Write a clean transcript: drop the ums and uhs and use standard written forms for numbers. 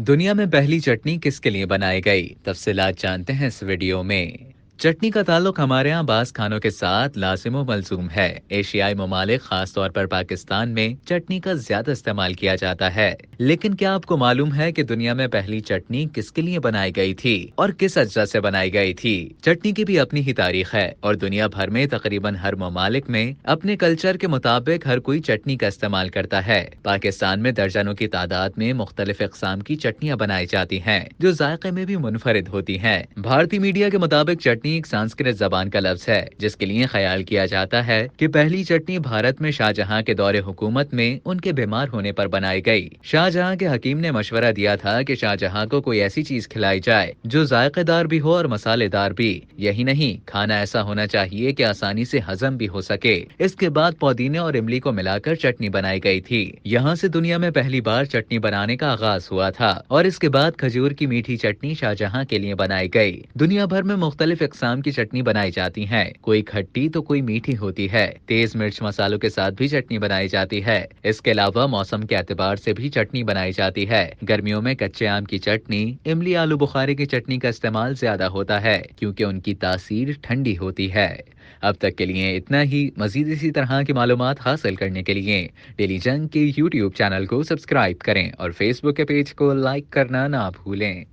दुनिया में पहली चटनी किसके लिए बनाई गई? तफसीलात जानते हैं इस वीडियो में। चटनी का ताल्लुक हमारे यहाँ बास खानों के साथ लाजिम व मलजूम है। एशियाई ममालिक खास तौर पर पाकिस्तान में चटनी का ज्यादा इस्तेमाल किया जाता है। लेकिन क्या आपको मालूम है कि दुनिया में पहली चटनी किसके लिए बनाई गई थी और किस अज्जा से बनाई गई थी? चटनी की भी अपनी ही तारीख है और दुनिया भर में तकरीबन हर ममालिक में अपने कल्चर के मुताबिक हर कोई चटनी का इस्तेमाल करता है। पाकिस्तान में दर्जनों की तादाद में मुख्तलिफ इकसाम की चटनियाँ बनाई जाती हैं जो जायके में भी मुनफरिद होती हैं। भारतीय मीडिया के मुताबिक चटनी एक संस्कृत जबान का लफ्ज है जिसके लिए ख्याल किया जाता है कि पहली चटनी भारत में शाहजहां के दौरे हुकूमत में उनके बीमार होने पर बनाई गई। शाहजहां के हकीम ने मशवरा दिया था कि शाहजहां को कोई ऐसी चीज खिलाई जाए जो जायकेदार भी हो और मसालेदार भी। यही नहीं, खाना ऐसा होना चाहिए कि आसानी से हजम भी हो सके। इसके बाद पुदीने और इमली को मिलाकर चटनी बनाई गई थी। यहाँ से दुनिया में पहली बार चटनी बनाने का आगाज हुआ था और इसके बाद खजूर की मीठी चटनी शाहजहां के लिए बनाई गई। दुनिया भर में मुख्तलिफ इकसाम की चटनी बनाई जाती है, कोई खट्टी तो कोई मीठी होती है। तेज मिर्च मसालों के साथ भी चटनी बनाई जाती है। इसके अलावा मौसम के एतबार से भी चटनी बनाई जाती है। गर्मियों में कच्चे आम की चटनी, इमली आलू बुखारे की चटनी का इस्तेमाल ज्यादा होता है क्योंकि उनकी तासीर ठंडी होती है। अब तक के लिए इतना ही। मजीद इसी तरह की मालूमात हासिल करने के लिए डेली जंग के यूट्यूब चैनल को सब्सक्राइब करें और फेसबुक के पेज को लाइक करना ना भूलें।